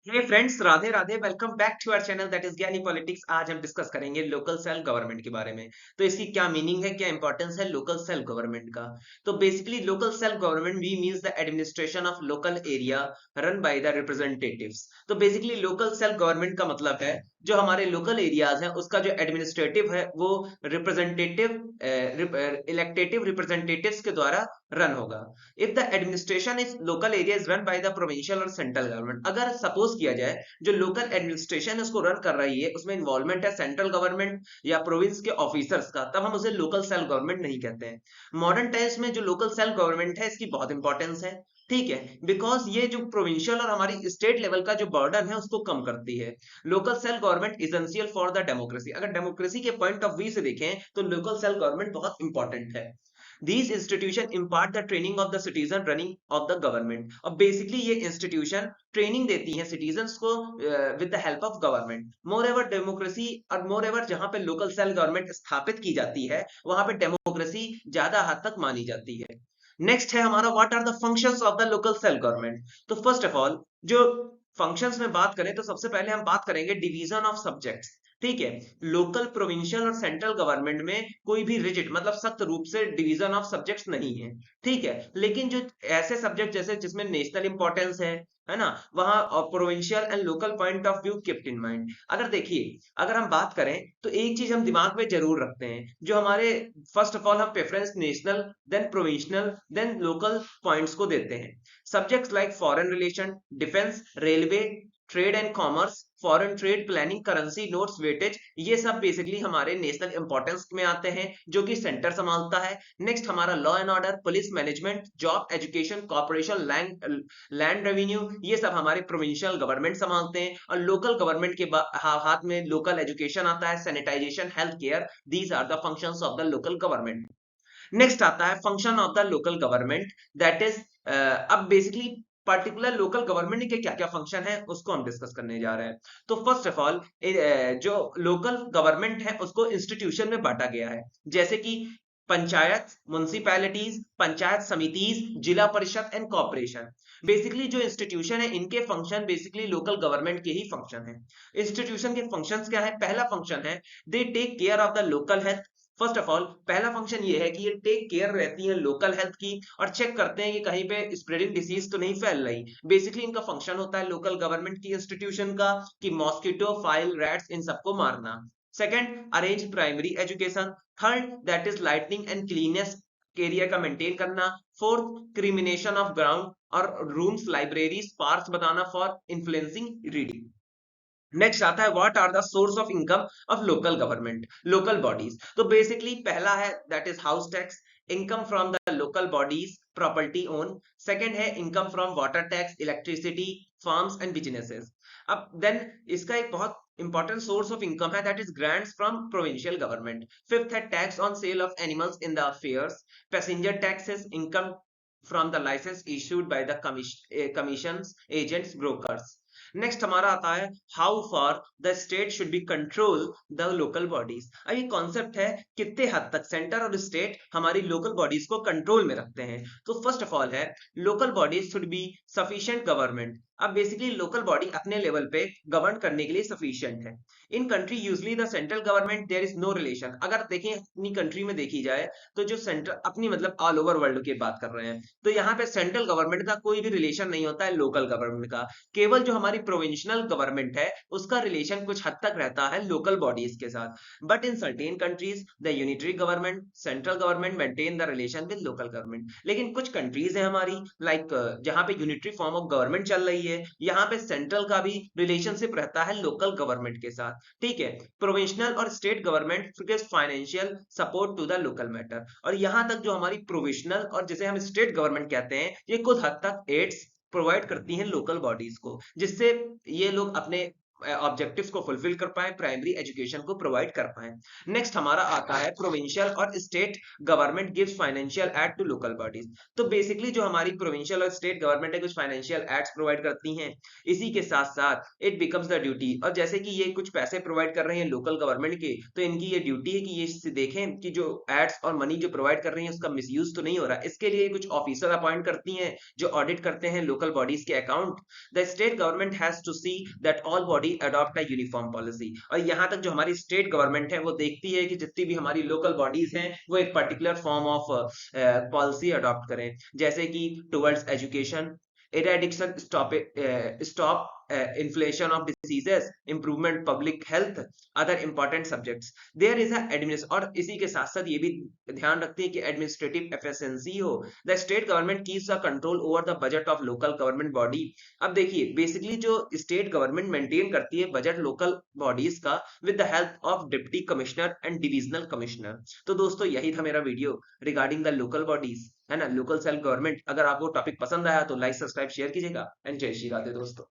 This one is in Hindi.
Hey friends, Radhe Radhe. Welcome back to our channel that is Gyani politics. आज हम डिस्कस करेंगे लोकल सेल्फ गवर्नमेंट के बारे में। तो इसकी क्या मीनिंग है, क्या इंपॉर्टेंस है लोकल सेल्फ गवर्नमेंट का। तो basically local self government we means the administration of local area run by the representatives. तो बेसिकली लोकल सेल्फ गवर्नमेंट का मतलब है जो हमारे लोकल एरियाज हैं उसका जो एडमिनिस्ट्रेटिव है वो रिप्रेजेंटेटिव इलेक्टेटिव रिप्रेजेंटेटिव्स के द्वारा रन होगा। If the administration is local area is run by the provincial और सेंट्रल गवर्नमेंट, अगर सपोज किया जाए जो लोकल एडमिनिस्ट्रेशन उसको रन कर रही है उसमें इन्वॉल्वमेंट है सेंट्रल गवर्नमेंट या प्रोविंस के ऑफिसर्स का, तब हम उसे लोकल सेल्फ गवर्नमेंट नहीं कहते हैं। मॉडर्न टाइम्स में जो लोकल सेल्फ गवर्नमेंट है इसकी बहुत इंपॉर्टेंस है, ठीक है, बिकॉज ये जो प्रोविंशियल और हमारी स्टेट लेवल का जो बर्डन है उसको कम करती है। Local self government essential for the democracy, अगर डेमोक्रेसी के पॉइंट ऑफ व्यू से देखें तो लोकल सेल्फ गवर्नमेंट बहुत इंपॉर्टेंट है। These institution impart the training of the citizen running of the government। और बेसिकली ये इंस्टीट्यूशन ट्रेनिंग देती हैं सिटीजन्स को with the help of government. More ever democracy और मोर एवर जहां पे लोकल सेल्फ गवर्नमेंट स्थापित की जाती है वहां पे डेमोक्रेसी ज्यादा हद तक मानी जाती है। नेक्स्ट है हमारा what are the functions of the local self government. तो फर्स्ट ऑफ ऑल जो फंक्शंस में बात करें तो सबसे पहले हम बात करेंगे डिवीजन ऑफ सब्जेक्ट्स। ठीक है, लोकल प्रोविंशियल और सेंट्रल गवर्नमेंट में कोई भी रिजिड मतलब सख्त रूप से डिवीजन ऑफ सब्जेक्ट्स नहीं है, ठीक है, लेकिन जो ऐसे सब्जेक्ट जैसे जिसमें नेशनल इंपॉर्टेंस है ना, वहां provincial and local point of view kept in mind. अगर देखिए, अगर हम बात करें तो एक चीज हम दिमाग में जरूर रखते हैं, जो हमारे फर्स्ट ऑफ ऑल हम preference national then provincial then local points को देते हैं। Subjects like foreign relation, defence, railway, trade and commerce, foreign trade planning, currency notes, weightage, ये सब बेसिकली हमारे नेशनल इंपॉर्टेंस में आते हैं जो कि सेंटर संभालता है। नेक्स्ट हमारा law and order, police, management, job, education, corporation, land revenue, ये सब हमारे प्रोविंशियल गवर्नमेंट संभालते हैं। और लोकल गवर्नमेंट के हाथ में लोकल एजुकेशन आता है, sanitisation, health care, these are the functions of the local government. Next आता है function of the local government, that is अब बेसिकली पर्टिकुलर लोकल गवर्नमेंट के क्या क्या फंक्शन है उसको हम डिस्कस करने जा रहे हैं। तो फर्स्ट ऑफ ऑल जो लोकल गवर्नमेंट है उसको इंस्टीट्यूशन में बांटा गया है, जैसे कि panchayat, municipalities, panchayat samitis, zila parishad and corporation. Basically जो इंस्टीट्यूशन है इनके फंक्शन बेसिकली लोकल गवर्नमेंट के ही फंक्शन है। इंस्टीट्यूशन के फंक्शंस क्या है? पहला फंक्शन है they take care of the local health. First of all पहला फंक्शन ये है कि ये टेक केयर रहती है लोकल हेल्थ की और चेक करते हैं कि कहीं पे स्प्रेडिंग डिसीज तो नहीं फैल रही। बेसिकली इनका फंक्शन होता है लोकल गवर्नमेंट की इंस्टीट्यूशन का कि मॉस्किटो, फाइल, रैट्स, इन सबको मारना। Second, arrange primary education. Third, that is lighting and cleanliness area का मेंटेन करना। फोर्थ, क्रिमिनेशन ऑफ ग्राउंड और रूम्स, लाइब्रेरीज, पार्क्स बताना फॉर इन्फ्लुएंसिंग रीडिंग। नेक्स्ट आता है what are the source of income of local government, local bodies. तो बेसिकली पहला है that is house tax, income from the local bodies property own. Second है income from water tax, electricity, farms and businesses. अब देन इसका एक बहुत इंपॉर्टेंट सोर्स ऑफ इनकम है that is grants from provincial government. Fifth है tax on sale of animals in the fairs. Passenger taxes, income from the licence issued by the commissions, agents, brokers. Next हमारा आता है how for the state should be control the local bodies. अब ये कॉन्सेप्ट है कितने हद तक सेंटर और स्टेट हमारी लोकल बॉडीज को कंट्रोल में रखते हैं। तो फर्स्ट ऑफ ऑल है local bodies should be sufficient government. अब बेसिकली लोकल बॉडी अपने लेवल पे गवर्न करने के लिए सफिशिएंट है। In country usually the central government there is no relation. अगर देखें अपनी कंट्री में देखी जाए तो जो सेंट्रल अपनी मतलब ऑल ओवर वर्ल्ड की बात कर रहे हैं तो यहाँ पे सेंट्रल गवर्नमेंट का कोई भी रिलेशन नहीं होता है लोकल गवर्नमेंट का। केवल जो हमारी प्रोविंशियल गवर्नमेंट है उसका रिलेशन कुछ हद तक रहता है लोकल बॉडीज के साथ। But in certain countries the unitary government central government maintain the relation with local government. लेकिन कुछ कंट्रीज है हमारी लाइक जहां पे यूनिटरी फॉर्म ऑफ गवर्नमेंट चल रही है, यहाँ पे सेंट्रल का भी रिलेशनशिप रहता है लोकल गवर्नमेंट के साथ, ठीक है। प्रोविंशियल और state government gives financial support to the local matter. और यहाँ तक जो हमारी प्रोविंशियल और जिसे हम स्टेट गवर्नमेंट कहते हैं ये कुछ हद तक एड्स प्रोवाइड करती हैं लोकल बॉडीज को, जिससे ये लोग अपने ऑब्जेक्टिव्स को फुलफिल कर पाए, प्राइमरी एजुकेशन को प्रोवाइड कर पाए। नेक्स्ट हमारा आता है प्रोविंशियल और state government gives financial aid to local bodies. तो बेसिकली जो हमारी प्रोविंशियल और स्टेट गवर्नमेंट है कुछ फाइनेंशियल एड्स प्रोवाइड करती हैं, इसी के साथ साथ इट बिकम्स द ड्यूटी, और जैसे कि ये कुछ पैसे प्रोवाइड कर रहे हैं लोकल गवर्नमेंट के, तो इनकी ये ड्यूटी है कि ये देखें कि जो एड्स और मनी जो प्रोवाइड कर रही है उसका मिसयूज तो नहीं हो रहा। इसके लिए कुछ ऑफिसर अपॉइंट करती हैं जो ऑडिट करते हैं लोकल बॉडीज के account. The state government has to see that all body adopt a uniform policy, और यहाँ तक जो हमारी स्टेट गवर्नमेंट है वो देखती है कि जितनी भी हमारी लोकल बॉडीज हैं वो एक particular form of policy adopt करें, जैसे कि towards education, eradication, stop inflation of diseases, improvement public health, other important subjects. There is a administration, और इसी के साथ साथ ये भी ध्यान रखते हैं कि एडमिनिस्ट्रेटिव एफिशिएंसी हो। The state government keeps a control over the budget of local government body. अब देखिए बेसिकली जो स्टेट गवर्नमेंट मेंटेन करती है बजट लोकल बॉडीज का with the help of deputy commissioner and divisional commissioner. तो दोस्तों यही था मेरा video regarding the local bodies, है ना, लोकल सेल्फ गवर्नमेंट। अगर आपको टॉपिक पसंद आया तो लाइक सब्सक्राइब शेयर कीजिएगा, एंड जय श्री राधे दोस्तों।